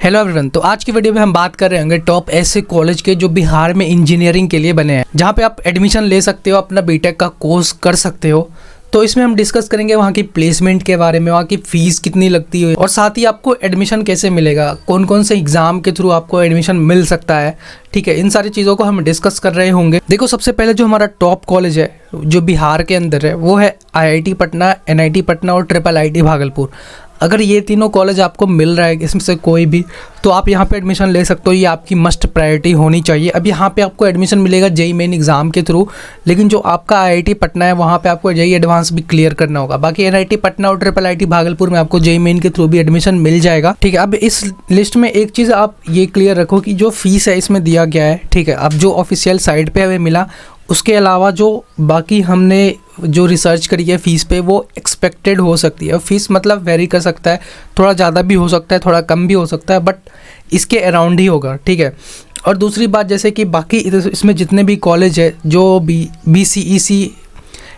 Hello everyone. तो आज की वीडियो में हम बात कर रहे होंगे टॉप ऐसे कॉलेज के जो बिहार में इंजीनियरिंग के लिए बने हैं, जहां पे आप एडमिशन ले सकते हो, अपना बीटेक का कोर्स कर सकते हो। तो इसमें हम डिस्कस करेंगे वहाँ की प्लेसमेंट के बारे में, वहाँ की फ़ीस कितनी लगती है और साथ ही आपको एडमिशन कैसे मिलेगा, कौन कौन से एग्ज़ाम के थ्रू आपको एडमिशन मिल सकता है। ठीक है, इन सारी चीज़ों को हम डिस्कस कर रहे होंगे। देखो, सबसे पहले जो हमारा टॉप कॉलेज है जो बिहार के अंदर है वो है IIT पटना, NIT पटना और IIIT भागलपुर। अगर ये तीनों कॉलेज आपको मिल रहा है इसमें से कोई भी, तो आप यहाँ पे एडमिशन ले सकते हो। ये आपकी मस्ट प्रायोरिटी होनी चाहिए। अब यहाँ पे आपको एडमिशन मिलेगा JEE मेन एग्ज़ाम के थ्रू, लेकिन जो आपका IIT पटना है वहाँ पे आपको JEE एडवांस भी क्लियर करना होगा। बाकी NIT पटना और IIIT भागलपुर में आपको JEE मेन के थ्रू भी एडमिशन मिल जाएगा। ठीक है, अब इस लिस्ट में एक चीज़ आप ये क्लियर रखो कि जो फीस है इसमें दिया गया है, ठीक है, अब जो ऑफिशियल साइट पर हमें मिला उसके अलावा जो बाकी हमने जो रिसर्च करी है फ़ीस पे, वो एक्सपेक्टेड हो सकती है। फ़ीस मतलब वेरी कर सकता है, थोड़ा ज़्यादा भी हो सकता है, थोड़ा कम भी हो सकता है, बट इसके अराउंड ही होगा। ठीक है, और दूसरी बात, जैसे कि बाकी इसमें जितने भी कॉलेज है जो BCEC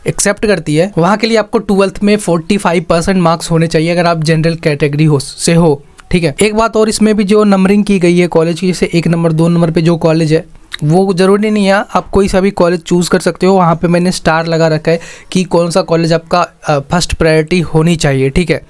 एक्सेप्ट करती है, वहाँ के लिए आपको 12th में 45% मार्क्स होने चाहिए अगर आप जनरल कैटेगरी से हो। ठीक है, एक बात और, इसमें भी जो नंबरिंग की गई है कॉलेज की, जैसे 1 नंबर 2 नंबर पे जो कॉलेज है वो ज़रूरी नहीं है, आप कोई सा भी कॉलेज चूज़ कर सकते हो। वहाँ पे मैंने स्टार लगा रखा है कि कौन सा कॉलेज आपका फर्स्ट प्रायोरिटी होनी चाहिए। ठीक है,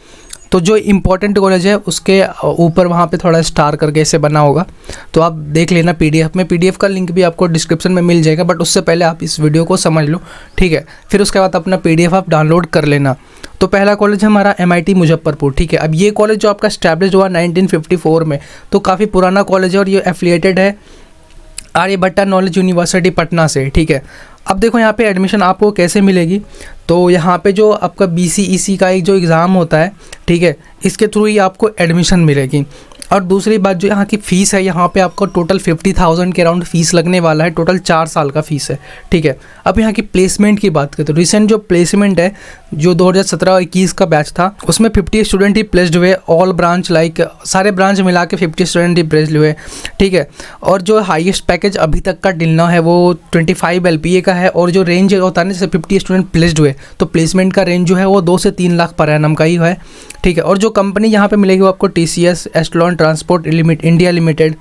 तो जो इम्पोर्टेंट कॉलेज है उसके ऊपर वहाँ पे थोड़ा स्टार करके ऐसे बना होगा, तो आप देख लेना PDF में। PDF का लिंक भी आपको डिस्क्रिप्शन में मिल जाएगा, बट उससे पहले आप इस वीडियो को समझ लो। ठीक है, फिर उसके बाद अपना PDF आप डाउनलोड कर लेना। तो पहला कॉलेज है हमारा MIT मुजफ्फरपुर। ठीक है, अब ये कॉलेज जो आपका स्टैब्लिश हुआ 1954 में, तो काफ़ी पुराना कॉलेज है और ये एफिलिएटेड है आर्यभट्टा नॉलेज यूनिवर्सिटी पटना से। ठीक है, अब देखो यहाँ पे एडमिशन आपको कैसे मिलेगी। तो यहाँ पे जो आपका BCEC का एक जो एग्ज़ाम होता है, ठीक है, इसके थ्रू ही आपको एडमिशन मिलेगी। और दूसरी बात, जो यहाँ की फ़ीस है, यहाँ पे आपको टोटल 50,000 के अराउंड फ़ीस लगने वाला है। टोटल 4 साल का फ़ीस है। ठीक है, अब यहाँ की प्लेसमेंट की बात करें तो रिसेंट जो प्लेसमेंट है जो 2017-21 का बैच था, उसमें 50 स्टूडेंट ही प्लेस्ड हुए। ऑल ब्रांच लाइक सारे ब्रांच मिला के 50 स्टूडेंट ही प्लेस्ड हुए। ठीक है, और जो हाईएस्ट पैकेज अभी तक का डिलना है वो 25 LPA का है। और जो रेंज होता है ना, जैसे 50 स्टूडेंट प्लेस्ड हुए तो प्लेसमेंट का रेंज जो है वो 2 से 3 लाख पर एनम का ही है। ठीक है, और जो कंपनी यहाँ पे मिलेगी वो आपको TCS, Astellon transport India limited,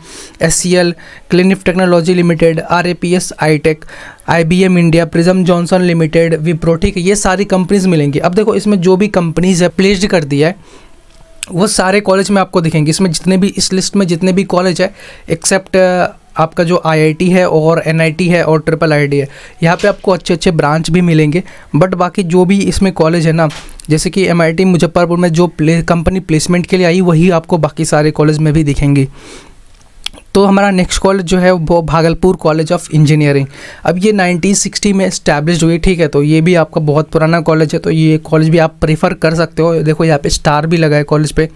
SCL, Clinif technology limited, RAPS iTech, IBM India, Prism Johnson limited, Wipro. ठीक है, ये सारी कंपनीज मिलेंगी। अब देखो, इसमें जो भी कंपनीज है प्लेस्ड कर दिया है वो सारे कॉलेज में आपको दिखेंगे। इसमें जितने भी, इस लिस्ट में जितने भी कॉलेज है एक्सेप्ट आपका जो IIT है और NIT है और IIIT है, यहाँ पे आपको अच्छे अच्छे ब्रांच भी मिलेंगे। बट बाकी जो भी इसमें कॉलेज है ना, जैसे कि MIT मुजफ्फरपुर में जो कंपनी प्लेसमेंट के लिए आई, वही आपको बाकी सारे कॉलेज में भी दिखेंगी। तो हमारा नेक्स्ट कॉलेज जो है वो भागलपुर कॉलेज ऑफ इंजीनियरिंग। अब ये 1960 में इस्टेब्लिश हुई। ठीक है, तो ये भी आपका बहुत पुराना कॉलेज है, तो ये कॉलेज भी आप प्रेफर कर सकते हो। देखो यहाँ पे स्टार भी लगा है कॉलेज पे।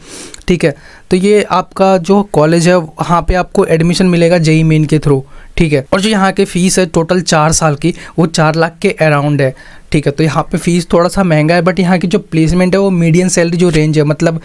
ठीक है, तो ये आपका जो कॉलेज है वहाँ पे आपको एडमिशन मिलेगा JEE मेन के थ्रू। ठीक है, और जो यहाँ की फ़ीस है टोटल 4 साल की, वो 4 लाख के अराउंड है। ठीक है, तो यहाँ पे फ़ीस थोड़ा सा महंगा है, बट यहाँ की जो प्लेसमेंट है वो मीडियम सैलरी जो रेंज है, मतलब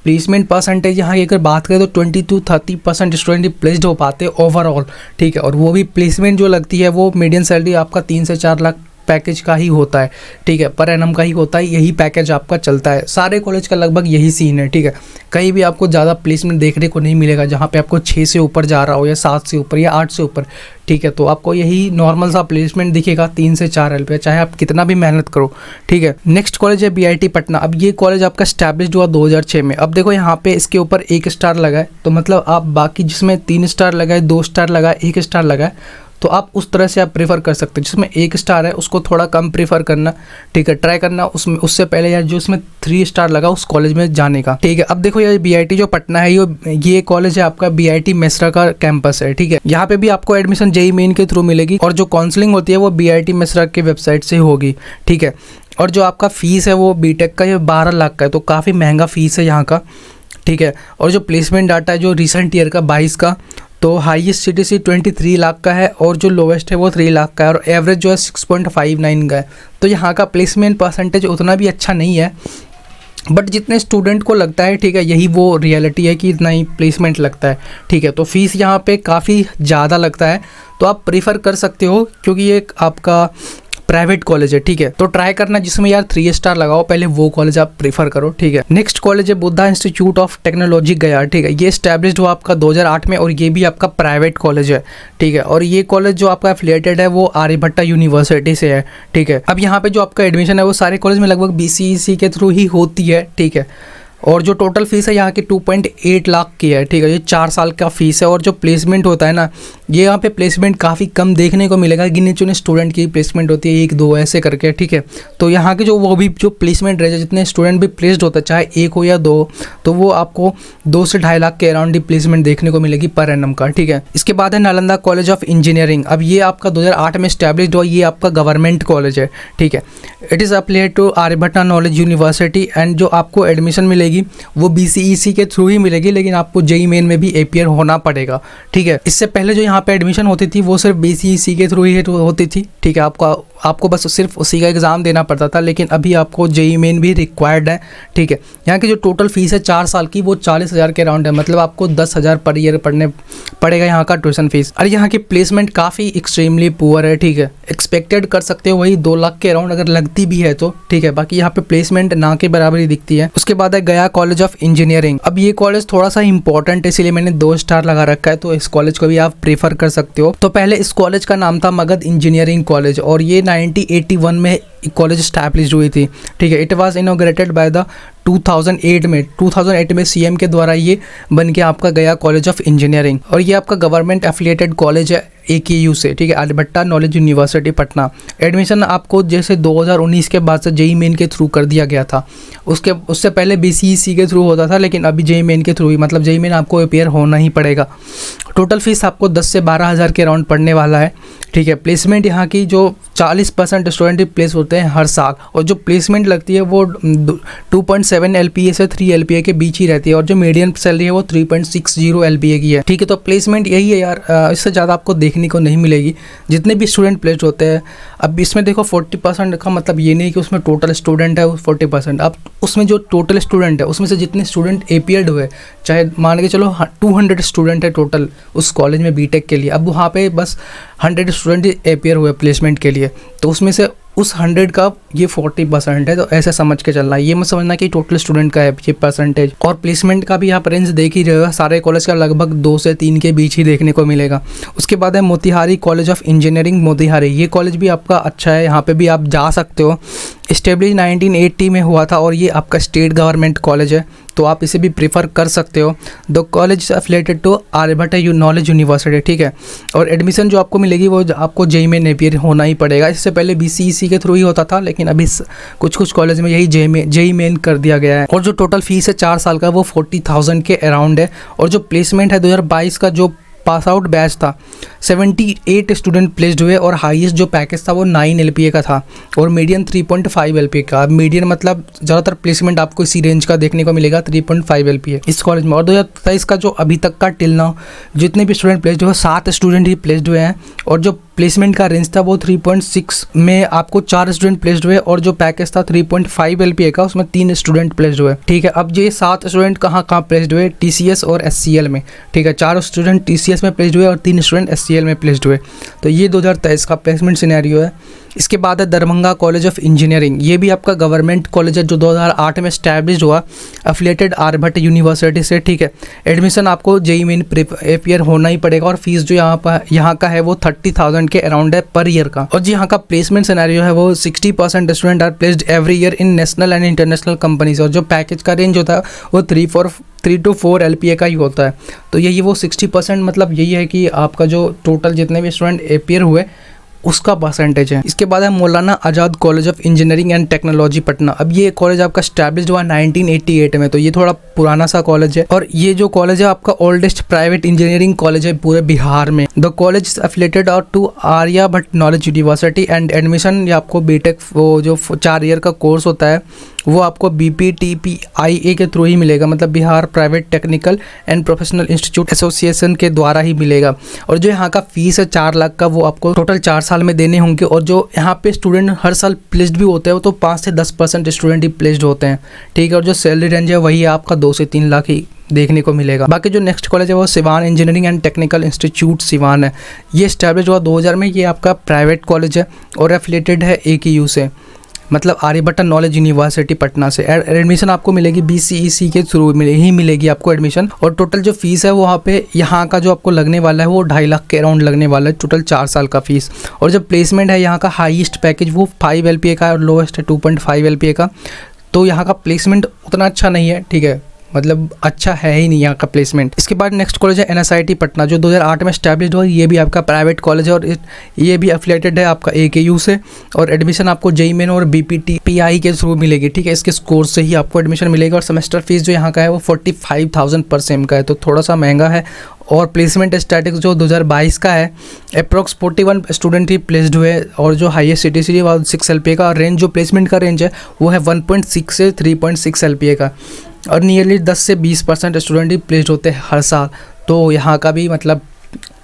प्लेसमेंट परसेंटेज यहाँ की अगर बात करें तो 20 to 30% स्टूडेंट प्लेस्ड हो पाते हैं ओवरऑल। ठीक है, और वो भी प्लेसमेंट जो लगती है वो मीडियम सैलरी आपका 3 से 4 लाख पैकेज का ही होता है। ठीक है, पर एनम का ही होता है, यही पैकेज आपका चलता है। सारे कॉलेज का लगभग यही सीन है। ठीक है, कहीं भी आपको ज़्यादा प्लेसमेंट देखने को नहीं मिलेगा जहाँ पे आपको 6 से ऊपर जा रहा हो, या 7 से ऊपर, या 8 से ऊपर। ठीक है, तो आपको यही नॉर्मल सा प्लेसमेंट दिखेगा 3 से 4 LPA, चाहे आप कितना भी मेहनत करो। ठीक है, नेक्स्ट कॉलेज है BIT पटना। अब ये कॉलेज आपका स्टैब्लिश हुआ 2006 में। अब देखो यहाँ पे इसके ऊपर 1 स्टार लगा है, तो मतलब आप बाकी जिसमें 3 स्टार लगा है, 2 स्टार लगा है, 1 स्टार लगा है, तो आप उस तरह से आप प्रेफर कर सकते हैं। जिसमें 1 स्टार है उसको थोड़ा कम प्रेफर करना। ठीक है, ट्राई करना उसमें, उससे पहले यार जो उसमें 3 स्टार लगा उस कॉलेज में जाने का। ठीक है, अब देखो ये BIT जो पटना है, ये कॉलेज है आपका BIT मेसरा का कैंपस है। ठीक है, यहाँ पे भी आपको एडमिशन JEE मेन के थ्रू मिलेगी, और जो काउंसलिंग होती है वो BIT मेसरा के वेबसाइट से होगी। ठीक है, और जो आपका फ़ीस है वो बीटेक का ये 12 लाख का है, तो काफ़ी महंगा फ़ीस है यहाँ का। ठीक है, और जो प्लेसमेंट डाटा है जो रिसेंट ईयर का 22 का, तो हाईएस्ट CTC 23 लाख का है, और जो लोवेस्ट है वो 3 लाख का है, और एवरेज जो है 6.59 का है। तो यहाँ का प्लेसमेंट परसेंटेज उतना भी अच्छा नहीं है, बट जितने स्टूडेंट को लगता है, ठीक है, यही वो रियलिटी है कि इतना ही प्लेसमेंट लगता है। ठीक है, तो फीस यहाँ पे काफ़ी ज़्यादा लगता है, तो आप प्रीफर कर सकते हो, क्योंकि ये आपका प्राइवेट कॉलेज है, ठीक है। तो ट्राई करना जिसमें यार 3 स्टार लगाओ, पहले वो कॉलेज आप प्रीफर करो, ठीक है। नेक्स्ट कॉलेज है बुद्धा इंस्टीट्यूट ऑफ टेक्नोलॉजी गया, ठीक है। ये एस्टैब्लिश्ड हुआ आपका 2008 में और ये भी आपका प्राइवेट कॉलेज है, ठीक है। और ये कॉलेज जो आपका एफिलिएटेड है वो आर्यभट्टा यूनिवर्सिटी से है, ठीक है। अब यहाँ पे जो आपका एडमिशन है वो सारे कॉलेज में लगभग BCEC के थ्रू ही होती है, ठीक है। और जो टोटल फीस है यहाँ की 2.8 लाख की है, ठीक है। ये 4 साल का फीस है। और जो प्लेसमेंट होता है ना, ये यहाँ पे प्लेसमेंट काफ़ी कम देखने को मिलेगा, गिने चुने स्टूडेंट की प्लेसमेंट होती है 1-2 ऐसे करके, ठीक है। तो यहाँ के जो प्लेसमेंट रहे, जितने स्टूडेंट भी प्लेस्ड होता है, चाहे 1 हो या 2, तो वो आपको 2 से 2.5 लाख के अराउंड ही प्लेसमेंट देखने को मिलेगी पर एनम का, ठीक है। इसके बाद है नालंदा कॉलेज ऑफ इंजीनियरिंग। अब ये आपका 2008 में स्टैब्लिश्ड हुआ, ये आपका गवर्नमेंट कॉलेज है, ठीक है। It is affiliated to Aryabhatta knowledge university and जो आपको एडमिशन मिलेगी वो BCEC के थ्रू ही मिलेगी, लेकिन आपको JEE मेन में भी अपीयर होना पड़ेगा, ठीक है। इससे पहले जो यहाँ पे एडमिशन होती थी वो सिर्फ BCEC के थ्रू ही होती थी, ठीक है। आपको बस सिर्फ उसी का एग्ज़ाम देना पड़ता था, लेकिन अभी आपको JEE मेन भी रिक्वायर्ड है, ठीक है। यहाँ की जो टोटल फीस है 4 साल की वो 40,000 के अराउंड है, मतलब आपको 10,000 पर ईयर पड़ेगा यहाँ का ट्यूशन फीस। और यहाँ की प्लेसमेंट काफ़ी एक्सट्रीमली पुअर है, ठीक है। एक्सपेक्टेड कर सकते हो वही 2 लाख के अराउंड अगर लगती भी है तो, ठीक है। बाकी यहाँ पे प्लेसमेंट ना के बराबर ही दिखती है। उसके बाद है गया कॉलेज ऑफ इंजीनियरिंग। अब ये कॉलेज थोड़ा सा इंपॉर्टेंट है, इसीलिए मैंने 2 स्टार लगा रखा है, तो इस कॉलेज को भी आप प्रेफर कर सकते हो। तो पहले इस कॉलेज का नाम था मगध इंजीनियरिंग कॉलेज और ये 1981 में कॉलेज स्टैब्लिश हुई थी, ठीक है। It was inaugurated by the 2008 में CM के द्वारा ये बन के आपका गया कॉलेज ऑफ इंजीनियरिंग। और ये आपका गवर्नमेंट एफिलिएटेड कॉलेज है AKU से, ठीक है, Aryabhatta knowledge university Patna. Admission आपको जैसे 2019 के बाद से JEE मेन के थ्रू कर दिया गया था, उससे पहले BCEC के थ्रू होता था, लेकिन अभी JEE मेन के थ्रू ही, मतलब JEE मेन आपको अपीयर होना ही पड़ेगा। टोटल फीस आपको 10 से 12 हज़ार के अराउंड पड़ने वाला है, ठीक है। प्लेसमेंट यहाँ की जो 40% स्टूडेंट ही प्लेस होते हैं हर साल, और जो प्लेसमेंट लगती है वो 2.7 LPA से 3 LPA के बीच ही रहती है, और जो मीडियम सैलरी है वो 3.60 LPA की है, ठीक है। तो प्लेसमेंट यही है यार, इससे ज़्यादा आपको देखने को नहीं मिलेगी जितने भी स्टूडेंट प्लेस्ड होते हैं। अब इसमें देखो 40% का मतलब ये नहीं कि उसमें टोटल स्टूडेंट है 40%, अब उसमें जो टोटल स्टूडेंट है उसमें से जितने स्टूडेंट अपीयर्ड हुए, चाहे मान के चलो 200 स्टूडेंट है टोटल उस कॉलेज में बीटेक के लिए, अब वहाँ पे बस 100 स्टूडेंट अपीयर हुए प्लेसमेंट के लिए, तो उसमें से उस 100 का ये 40% है। तो ऐसे समझ के चलना, ये मत समझना कि टोटल स्टूडेंट का है ये परसेंटेज। और प्लेसमेंट का भी आप रेंज देख ही रहे हो, सारे कॉलेज का लगभग 2 से 3 के बीच ही देखने को मिलेगा। उसके बाद है Motihari college of engineering Motihari. ये कॉलेज भी आपका अच्छा है, यहाँ पे भी आप जा सकते हो। इस्टेब्लिश 1980 में हुआ था और ये आपका स्टेट गवर्नमेंट कॉलेज है, तो आप इसे भी प्रेफर कर सकते हो। The college affiliated to Aryabhatta knowledge university, ठीक है। और एडमिशन जो आपको मिलेगी वो आपको JEE मेन अपीयर होना ही पड़ेगा। इससे पहले BCEC के थ्रू ही होता था, लेकिन अभी कुछ कॉलेज में यही JEE मेन कर दिया गया है। और जो टोटल फीस है 4 साल का वो 40,000 के अराउंड है। और जो प्लेसमेंट है 2022 का जो पास आउट बैच था 78 स्टूडेंट प्लेस्ड हुए, और हाईएस्ट जो पैकेज था वो 9 LPA का था, और मीडियन 3.5 LPA का। मीडियन मतलब ज़्यादातर प्लेसमेंट आपको इसी रेंज का देखने को मिलेगा 3.5 LPA इस कॉलेज में। और 2023 का जो अभी तक का टिल नाउ जितने भी स्टूडेंट प्लेस्ड हुए 7 स्टूडेंट ही प्लेस्ड हुए हैं, और जो प्लेसमेंट का रेंज था वो 3.6 में आपको 4 स्टूडेंट प्लेस्ड हुए, और जो पैकेज था 3.5 LPA का उसमें 3 स्टूडेंट प्लेस्ड हुए, ठीक है। अब ये 7 स्टूडेंट कहाँ प्लेस्ड हुए, TCS और SCL में, ठीक है। 4 स्टूडेंट TCS में प्लेस्ड हुए और 3 स्टूडेंट SCL में प्लेस्ड हुए। तो ये 2023 का प्लेसमेंट सिनेरियो है। इसके बाद है दरभंगा कॉलेज ऑफ इंजीनियरिंग। ये भी आपका गवर्नमेंट कॉलेज है जो 2008 में स्टैब्लिश हुआ, एफिलिएटेड आर्यभट्टा यूनिवर्सिटी से, ठीक है। एडमिशन आपको JEE मेन अपीयर होना ही पड़ेगा, और फीस जो यहाँ का है वो 30,000 के अराउंड है पर ईयर का। और जी यहाँ का प्लेसमेंट सिनेरियो है वो 60% student are placed every year in national and international companies, और जो पैकेज का रेंज होता है वो 3 to 4 LPA का ही होता है। तो यही वो 60% मतलब यही है कि आपका जो टोटल जितने भी स्टूडेंट अपीयर हुए उसका परसेंटेज है। इसके बाद है Maulana Azad college of engineering and technology Patna. अब ये कॉलेज आपका स्टैब्लिश्ड हुआ 1988 में, तो ये थोड़ा पुराना सा कॉलेज है, और ये जो कॉलेज है आपका ओल्डेस्ट प्राइवेट इंजीनियरिंग कॉलेज है पूरे बिहार में। The college is affiliated to Aryabhatta knowledge university and admission आपको बीटेक वो जो 4 ईयर का कोर्स होता है वो आपको BPTPIA के थ्रू ही मिलेगा, मतलब Bihar private technical and professional institute association के द्वारा ही मिलेगा। और जो यहाँ का फीस है 4 लाख का वो आपको टोटल 4 साल में देने होंगे। और जो यहाँ पे स्टूडेंट हर साल प्लेस्ड भी होते हैं वो तो 5 से 10% स्टूडेंट ही प्लेस्ड होते हैं, ठीक है। और जो सैलरी रेंज है वही आपका 2 से 3 लाख ही देखने को मिलेगा। बाकी जो नेक्स्ट कॉलेज है वो Siwan engineering and technical institute Siwan है। ये स्टैब्लिश हुआ 2000 में। ये आपका प्राइवेट कॉलेज है और एफिलेटेड है AKU से, मतलब आर्यभट्ट नॉलेज यूनिवर्सिटी पटना से। एडमिशन आपको मिलेगी BCEC के थ्रू मिलेगी आपको एडमिशन। और टोटल जो फीस है वो वहाँ पे यहाँ का जो आपको लगने वाला है वो 2.5 लाख के अराउंड लगने वाला है, टोटल 4 साल का फीस। और जो प्लेसमेंट है यहाँ का हाईएस्ट पैकेज वो 5 LPA का है और लोएस्ट है 2.5 LPA का। तो यहाँ का प्लेसमेंट उतना अच्छा नहीं है, ठीक है, मतलब अच्छा है ही नहीं यहाँ का प्लेसमेंट। इसके बाद नेक्स्ट कॉलेज है NSIT पटना, जो 2008 में स्टैब्लिश हुआ। ये भी आपका प्राइवेट कॉलेज है और ये भी एफिलेटेड है आपका AKU से। और एडमिशन आपको JEE मेन और BPTPI के थ्रू मिलेगी, ठीक है, इसके स्कोर से ही आपको एडमिशन मिलेगा। और सेमेस्टर फीस जो यहाँ का है वो 45,000 पर सेम का है, तो थोड़ा सा महंगा है। और प्लेसमेंट स्टैटिक्स जो 2022 का है, अप्रॉक्स 41 स्टूडेंट ही प्लेस्ड हुए। और जो हाईएस्ट CTC 6 LPA का। और रेंज जो प्लेसमेंट का रेंज है वो है 1.6 से 3.6 LPA का। और नियरली 10 से 20% स्टूडेंट ही प्लेस्ड होते हैं हर साल। तो यहाँ का भी मतलब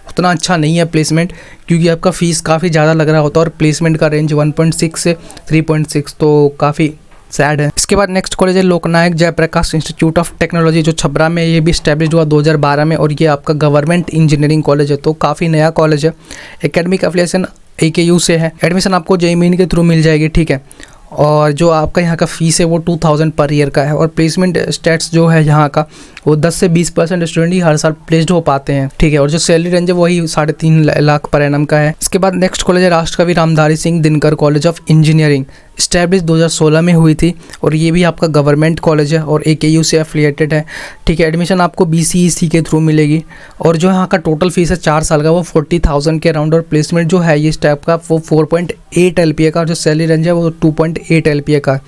उतना अच्छा नहीं है प्लेसमेंट, क्योंकि आपका फ़ीस काफ़ी ज़्यादा लग रहा होता है और प्लेसमेंट का रेंज 1.6 से 3.6, तो काफ़ी सैड है। इसके बाद नेक्स्ट कॉलेज है लोकनायक जयप्रकाश इंस्टीट्यूट ऑफ टेक्नोलॉजी, जो छबरा में। ये भी स्टैब्लिश हुआ 2012 में और ये आपका गवर्नमेंट इंजीनियरिंग कॉलेज है, तो काफ़ी नया कॉलेज है। एकेडमिक एफिलिएशन AKU से है। एडमिशन आपको JEE मेन के थ्रू मिल जाएगी, ठीक है। और जो आपका यहाँ का फ़ीस है वो 2000 पर ईयर का है। और प्लेसमेंट स्टेट्स जो है यहाँ का वो 10 से 20% स्टूडेंट ही हर साल प्लेस्ड हो पाते हैं, ठीक है। और जो सैलरी रेंज है वही 3.5 लाख पर एनम का है। इसके बाद नेक्स्ट कॉलेज है Rashtrakavi Ramdhari Singh Dinkar college of engineering, establish 2016 में हुई थी। और ये भी आपका गवर्नमेंट कॉलेज है और AKU से एफिलिएटेड है, ठीक है। एडमिशन आपको BCEC के थ्रू मिलेगी। और जो यहाँ का टोटल फीस है 4 साल का वो 40,000 के अराउंड। और प्लेसमेंट जो है ये स्टेप का वो 4.8 LPA का। और जो सैलरी रेंज है वो 2.8 LPA का।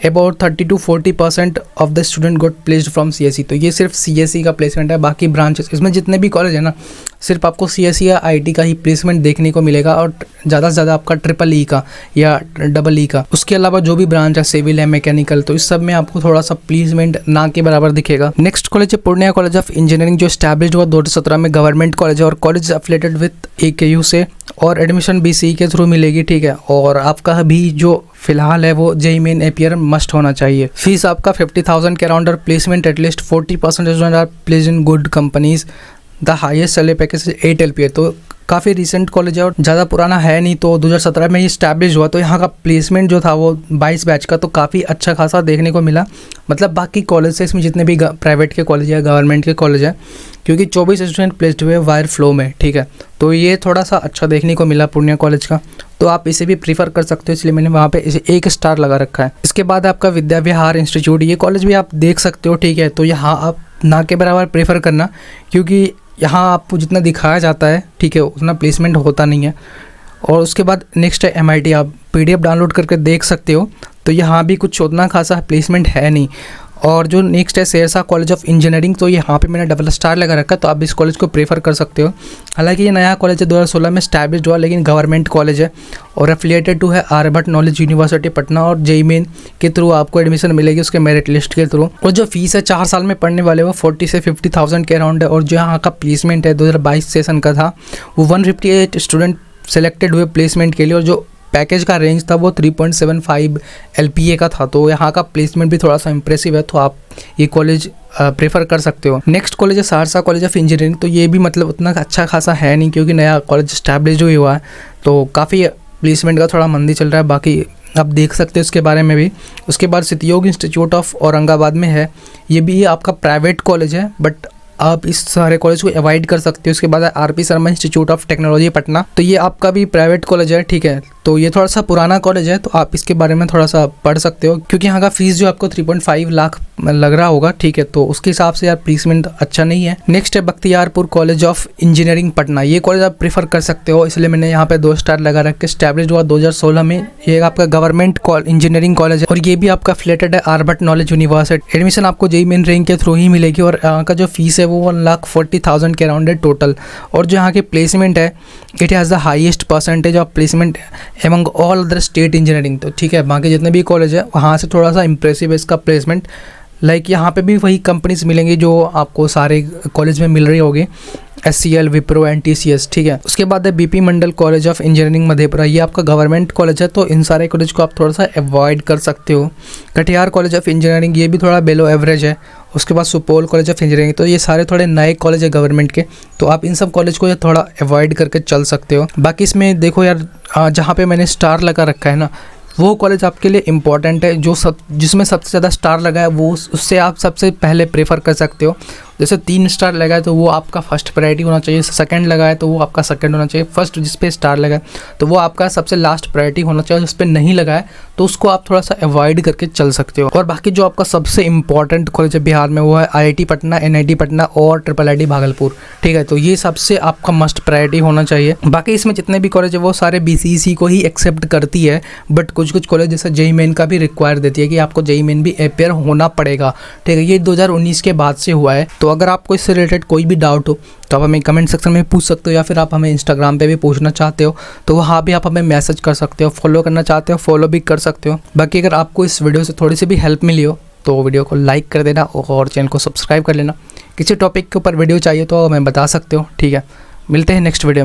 About 30 to 40% of the student got placed from CSE। तो ये सिर्फ CSE का प्लेसमेंट है। बाकी ब्रांचेस इसमें जितने भी कॉलेज है ना, सिर्फ आपको CSE या IT का ही प्लेसमेंट देखने को मिलेगा। और ज़्यादा से ज़्यादा आपका EEE का या EE का। उसके अलावा जो भी ब्रांच है, सिविल है, मैकेनिकल, तो इस सब में आपको थोड़ा सा प्लेसमेंट ना के बराबर दिखेगा। नेक्स्ट कॉलेज है पूर्णिया कॉलेज ऑफ इंजीनियरिंग, जो स्टैब्लिश हुआ 2017 में, गवर्नमेंट कॉलेज है। और कॉलेज एफिलेटेड विथ AKU से। और एडमिशन BCE के थ्रू मिलेगी, ठीक है। और आपका भी जो फिलहाल है वो JEE मेन APR मस्ट होना चाहिए। फीस आपका 50,000 के अराउंड। और placement at least 40% student are placed in good companies. The highest salary package 8 LPA। तो काफ़ी रिसेंट कॉलेज है और ज़्यादा पुराना है नहीं, तो 2017 में ये स्टैब्लिश हुआ। तो यहाँ का प्लेसमेंट जो था वो 22 बैच का, तो काफ़ी अच्छा खासा देखने को मिला। मतलब बाकी कॉलेज से इसमें जितने भी प्राइवेट के कॉलेज है, गवर्नमेंट के कॉलेज है, क्योंकि 24 स्टूडेंट प्लेस्ड हुए वायर फ्लो में, ठीक है। तो ये थोड़ा सा अच्छा देखने को मिला पूर्णिया कॉलेज का, तो आप इसे भी प्रीफर कर सकते हो, इसलिए मैंने वहाँ पे इसे 1 स्टार लगा रखा है। इसके बाद आपका विद्या विहार इंस्टीट्यूट, ये कॉलेज भी आप देख सकते हो, ठीक है। तो यहाँ आप ना के बराबर प्रेफर करना, क्योंकि यहाँ आपको जितना दिखाया जाता है, ठीक है, उतना प्लेसमेंट होता नहीं है। और उसके बाद नेक्स्ट है MIT, आप PDF डाउनलोड करके देख सकते हो। तो यहाँ भी कुछ उतना खासा प्लेसमेंट है नहीं। और जो नेक्स्ट है शेरशाह कॉलेज ऑफ इंजीनियरिंग, तो यहाँ पे मैंने डबल स्टार लगा रखा है, तो आप इस कॉलेज को प्रेफर कर सकते हो। हालांकि ये नया कॉलेज है, 2016 में स्टैब्लिश हुआ, लेकिन गवर्नमेंट कॉलेज है और एफिलिएटेड टू है आर्यभट्ट नॉलेज यूनिवर्सिटी पटना। और JEE मेन के थ्रू आपको एडमिशन मिलेगी, उसके मेरिट लिस्ट के थ्रू। और जो फीस है 4 साल में पढ़ने वाले वो 40 से 50,000 के अराउंड है। और जो यहाँ का प्लेसमेंट है 2022 सेशन का था, वो 158 स्टूडेंट सेलेक्टेड हुए प्लेसमेंट के लिए। और जो पैकेज का रेंज था वो 3.75 LPA का था। तो यहाँ का प्लेसमेंट भी थोड़ा सा इंप्रेसिव है, तो आप ये कॉलेज प्रेफर कर सकते हो। नेक्स्ट कॉलेज है सहरसा कॉलेज ऑफ इंजीनियरिंग, तो ये भी मतलब उतना अच्छा खासा है नहीं, क्योंकि नया कॉलेज स्टैब्लिश ही हुआ है, तो काफ़ी प्लेसमेंट का थोड़ा मंदी चल रहा है। बाकी आप देख सकते हो इसके बारे में भी। उसके बाद सिद्धयोग इंस्टीट्यूट ऑफ औरंगाबाद में है, ये भी आपका प्राइवेट कॉलेज है, बट आप इस सारे कॉलेज को अवॉइड कर सकते हो। उसके बाद RP Sharma institute of technology Patna, तो ये आपका भी प्राइवेट कॉलेज है, ठीक है। तो ये थोड़ा सा पुराना कॉलेज है, तो आप इसके बारे में थोड़ा सा पढ़ सकते हो, क्योंकि यहाँ का फीस जो आपको 3.5 लाख लग रहा होगा, ठीक है। तो उसके हिसाब से यार प्लेसमेंट अच्छा नहीं है। नेक्स्ट है Bakhtiyarpur college of engineering Patna, ये कॉलेज आप प्रेफर कर सकते हो, इसलिए मैंने यहाँ पे 2 स्टार लगा रखे। स्टैब्लिश हुआ 2016 में, ये आपका गवर्नमेंट इंजीनियरिंग कॉलेज है और ये भी आपका एफिलिएटेड है आर्यभट्ट नॉलेज यूनिवर्सिटी। एडमिशन आपको JEE मेन रैंक के थ्रू ही मिलेगी। और यहाँ का जो फीस है वो 1,40,000 के अराउंड है टोटल। और जो यहाँ की प्लेसमेंट है, it has the highest percentage of placement among all other state engineering. तो ठीक है, बाकी जितने भी कॉलेज है वहाँ से थोड़ा सा इंप्रेसिव है इसका प्लेसमेंट। लाइक यहाँ पे भी वही कंपनीज मिलेंगी जो आपको सारे कॉलेज में मिल रही होगी, SCL, विप्रो, NTCS, ठीक है। उसके बाद है BP Mandal college of engineering Madhepura, ये आपका गवर्नमेंट कॉलेज है, तो इन सारे कॉलेज को आप थोड़ा सा अवॉइड कर सकते हो। कटिहार कॉलेज ऑफ इंजीनियरिंग, ये भी थोड़ा बेलो एवरेज है। उसके बाद सुपौल कॉलेज ऑफ इंजीनियरिंग। तो ये सारे थोड़े नए कॉलेज है गवर्नमेंट के, तो आप इन सब कॉलेज को थोड़ा अवॉइड करके चल सकते हो। बाकी इसमें देखो यार, जहाँ पे मैंने स्टार लगा रखा है ना, वो कॉलेज आपके लिए इम्पॉर्टेंट है। जिसमें सबसे ज़्यादा स्टार लगा है वो उससे आप सबसे पहले प्रेफर कर सकते हो। जैसे 3 स्टार लगा है तो वो आपका फर्स्ट प्रायोरिटी होना चाहिए, सेकंड लगा है तो वो आपका सेकंड होना चाहिए, फर्स्ट जिस पे स्टार लगा है तो वो आपका सबसे लास्ट प्रायोरिटी होना चाहिए। जिस पे नहीं लगा है तो उसको आप थोड़ा सा अवॉइड करके चल सकते हो। और बाकी जो आपका सबसे इंपॉर्टेंट कॉलेज है बिहार में वो है IIT पटना, NIT पटना और IIIT भागलपुर, ठीक है। तो ये सबसे आपका मस्ट प्रायोरिटी होना चाहिए। बाकी इसमें जितने भी कॉलेज है वो सारे BCEC को ही एक्सेप्ट करती है, बट कुछ कॉलेज जैसे JEE मेन का भी रिक्वायर देती है कि आपको JEE मेन भी अपेयर होना पड़ेगा, ठीक है। ये 2019 के बाद से हुआ है। तो अगर आपको इससे रिलेटेड कोई भी डाउट हो तो आप हमें कमेंट सेक्शन में पूछ सकते हो, या फिर आप हमें इंस्टाग्राम पे भी पूछना चाहते हो तो वहाँ भी आप हमें मैसेज कर सकते हो। फॉलो करना चाहते हो फॉलो भी कर सकते हो। बाकी अगर आपको इस वीडियो से थोड़ी सी भी हेल्प मिली हो तो वीडियो को लाइक कर देना और चैनल को सब्सक्राइब कर लेना। किसी टॉपिक के ऊपर वीडियो चाहिए तो हमें बता सकते हो, ठीक है। मिलते हैं नेक्स्ट वीडियो में।